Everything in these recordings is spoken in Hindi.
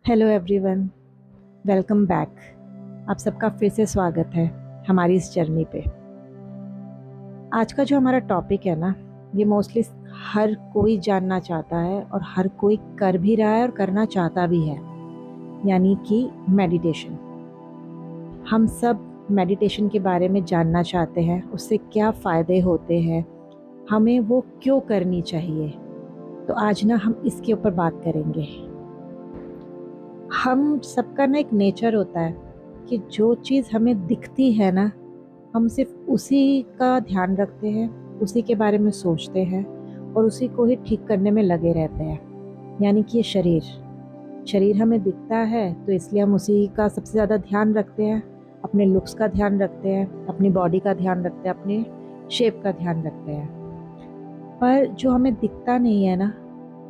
Hello everyone, welcome back. आप सबका फिर से स्वागत है हमारी इस जर्नी पे। आज का जो हमारा टॉपिक है ना, ये मोस्टली हर कोई जानना चाहता है और हर कोई कर भी रहा है और करना चाहता भी है, यानी कि मेडिटेशन। हम सब मेडिटेशन के बारे में जानना चाहते हैं, उससे क्या फ़ायदे होते हैं, हमें वो क्यों करनी चाहिए। तो आज ना हम इसके ऊपर बात करेंगे। हम सबका ना एक नेचर होता है कि जो चीज़ हमें दिखती है ना, हम सिर्फ उसी का ध्यान रखते हैं, उसी के बारे में सोचते हैं और उसी को ही ठीक करने में लगे रहते हैं। यानी कि ये शरीर हमें दिखता है तो इसलिए हम उसी का सबसे ज़्यादा ध्यान रखते हैं, अपने लुक्स का ध्यान रखते हैं, अपनी बॉडी का ध्यान रखते हैं, अपने शेप का ध्यान रखते हैं। पर जो हमें दिखता नहीं है ना,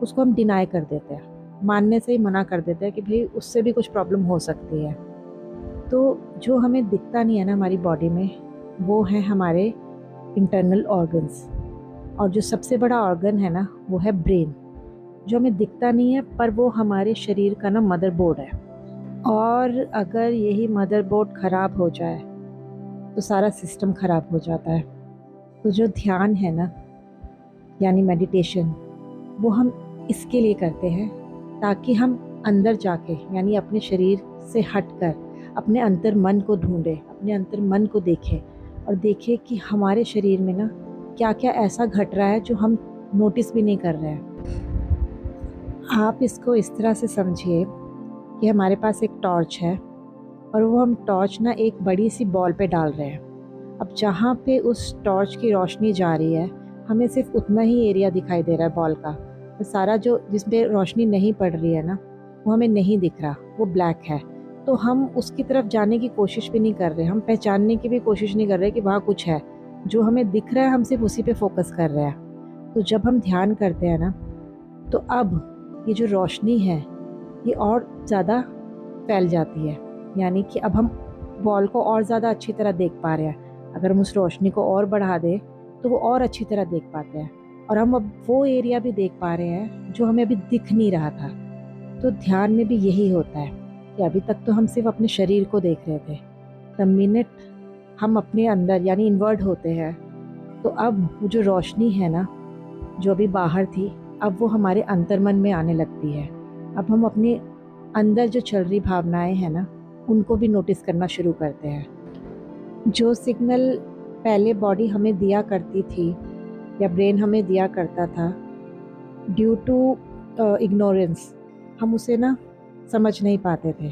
उसको हम डिनाई कर देते हैं, मानने से ही मना कर देते हैं कि भाई उससे भी कुछ प्रॉब्लम हो सकती है। तो जो हमें दिखता नहीं है ना हमारी बॉडी में, वो है हमारे इंटरनल ऑर्गन्स। और जो सबसे बड़ा ऑर्गन है ना, वो है ब्रेन। जो हमें दिखता नहीं है पर वो हमारे शरीर का ना मदरबोर्ड है। और अगर यही मदरबोर्ड ख़राब हो जाए तो सारा सिस्टम ख़राब हो जाता है। तो जो ध्यान है ना, यानी मेडिटेशन, वो हम इसके लिए करते हैं ताकि हम अंदर जाके, यानी अपने शरीर से हटकर अपने अंतर मन को ढूंढें, अपने अंतर मन को देखें और देखें कि हमारे शरीर में ना क्या क्या ऐसा घट रहा है जो हम नोटिस भी नहीं कर रहे हैं। आप इसको इस तरह से समझिए कि हमारे पास एक टॉर्च है और वो हम टॉर्च ना एक बड़ी सी बॉल पे डाल रहे हैं। अब जहाँ पे उस टॉर्च की रोशनी जा रही है, हमें सिर्फ उतना ही एरिया दिखाई दे रहा है बॉल का, और सारा जो जिस पे रोशनी नहीं पड़ रही है ना, वो हमें नहीं दिख रहा, वो ब्लैक है। तो हम उसकी तरफ जाने की कोशिश भी नहीं कर रहे, हम पहचानने की भी कोशिश नहीं कर रहे कि वहाँ कुछ है। जो हमें दिख रहा है हम सिर्फ उसी पे फोकस कर रहे हैं। तो जब हम ध्यान करते हैं ना, तो अब ये जो रोशनी है ये और ज़्यादा फैल जाती है, यानी कि अब हम बॉल को और ज़्यादा अच्छी तरह देख पा रहे हैं। अगर हम उस रोशनी को और बढ़ा दें तो वो और अच्छी तरह देख पाते हैं, और हम अब वो एरिया भी देख पा रहे हैं जो हमें अभी दिख नहीं रहा था। तो ध्यान में भी यही होता है कि अभी तक तो हम सिर्फ अपने शरीर को देख रहे थे। द मिनट हम अपने अंदर यानी इन्वर्ट होते हैं, तो अब वो जो रोशनी है ना, जो अभी बाहर थी, अब वो हमारे अंतर्मन में आने लगती है। अब हम अपने अंदर जो चल रही भावनाएं हैं ना, उनको भी नोटिस करना शुरू करते हैं। जो सिग्नल पहले बॉडी हमें दिया करती थी या ब्रेन हमें दिया करता था, ड्यू टू इग्नोरेंस, हम उसे ना समझ नहीं पाते थे।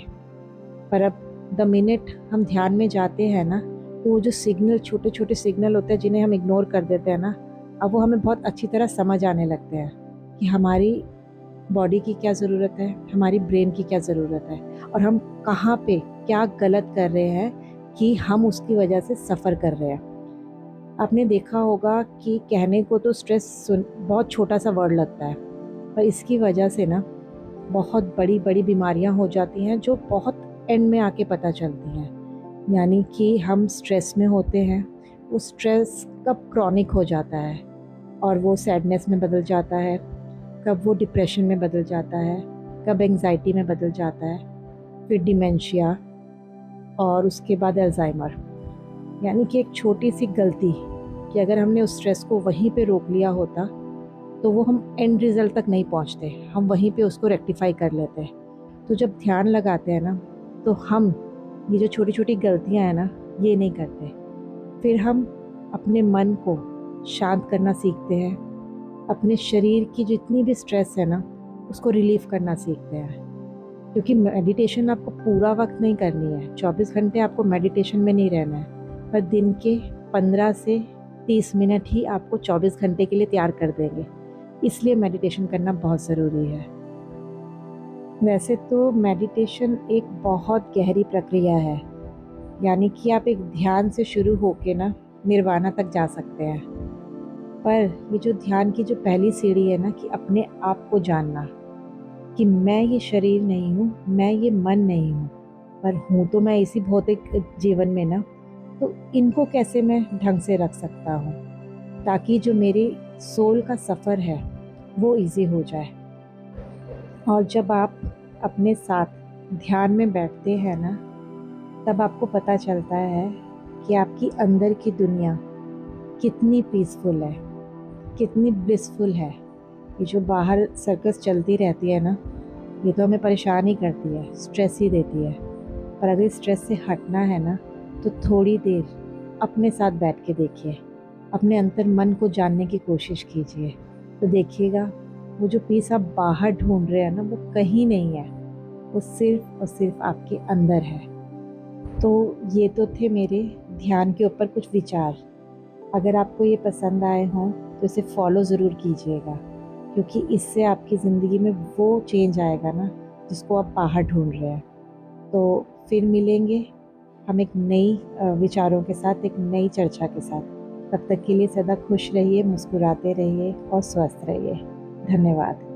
पर अब द मिनट हम ध्यान में जाते हैं ना, तो वो जो सिग्नल, छोटे छोटे सिग्नल होते हैं जिन्हें हम इग्नोर कर देते हैं ना, अब वो हमें बहुत अच्छी तरह समझ आने लगते हैं कि हमारी बॉडी की क्या ज़रूरत है, हमारी ब्रेन की क्या ज़रूरत है, और हम कहाँ पे क्या गलत कर रहे हैं कि हम उसकी वजह से सफ़र कर रहे हैं। आपने देखा होगा कि कहने को तो स्ट्रेस बहुत छोटा सा वर्ड लगता है, पर इसकी वजह से ना बहुत बड़ी बड़ी बीमारियां हो जाती हैं जो बहुत एंड में आके पता चलती हैं। यानी कि हम स्ट्रेस में होते हैं, वो स्ट्रेस कब क्रॉनिक हो जाता है और वो सैडनेस में बदल जाता है, कब वो डिप्रेशन में बदल जाता है, कब एंग्जाइटी में बदल जाता है, फिर डिमेंशिया, और उसके बाद अल्जाइमर। यानी कि एक छोटी सी गलती कि अगर हमने उस स्ट्रेस को वहीं पे रोक लिया होता तो वो हम एंड रिज़ल्ट तक नहीं पहुंचते, हम वहीं पे उसको रेक्टिफाई कर लेते। तो जब ध्यान लगाते हैं ना, तो हम ये जो छोटी छोटी गलतियां हैं ना, ये नहीं करते। फिर हम अपने मन को शांत करना सीखते हैं, अपने शरीर की जितनी भी स्ट्रेस है ना, उसको रिलीफ करना सीखते हैं। क्योंकि मेडिटेशन आपको पूरा वक्त नहीं करनी है, 24 घंटे आपको मेडिटेशन में नहीं रहना है, पर दिन के 15 से 30 मिनट ही आपको 24 घंटे के लिए तैयार कर देंगे। इसलिए मेडिटेशन करना बहुत ज़रूरी है। वैसे तो मेडिटेशन एक बहुत गहरी प्रक्रिया है, यानी कि आप एक ध्यान से शुरू होके ना निर्वाणा तक जा सकते हैं। पर ये जो ध्यान की जो पहली सीढ़ी है ना, कि अपने आप को जानना कि मैं ये शरीर नहीं हूँ, मैं ये मन नहीं हूँ, पर हूँ तो मैं इसी भौतिक जीवन में ना। तो इनको कैसे मैं ढंग से रख सकता हूँ ताकि जो मेरी सोल का सफ़र है वो इजी हो जाए। और जब आप अपने साथ ध्यान में बैठते हैं ना, तब आपको पता चलता है कि आपकी अंदर की दुनिया कितनी पीसफुल है, कितनी ब्लिसफुल है। ये जो बाहर सर्कस चलती रहती है ना, ये तो हमें परेशान ही करती है, स्ट्रेस ही देती है। पर अगर स्ट्रेस से हटना है ना, तो थोड़ी देर अपने साथ बैठ के देखिए, अपने अंतर मन को जानने की कोशिश कीजिए। तो देखिएगा, वो जो पीस आप बाहर ढूंढ रहे हैं ना, वो कहीं नहीं है, वो सिर्फ और सिर्फ आपके अंदर है। तो ये तो थे मेरे ध्यान के ऊपर कुछ विचार। अगर आपको ये पसंद आए हों तो इसे फॉलो ज़रूर कीजिएगा, क्योंकि इससे आपकी ज़िंदगी में वो चेंज आएगा ना, जिसको आप बाहर ढूंढ रहे हैं। तो फिर मिलेंगे हम एक नई विचारों के साथ, एक नई चर्चा के साथ। तब तक के लिए सदा खुश रहिए, मुस्कुराते रहिए और स्वस्थ रहिए। धन्यवाद।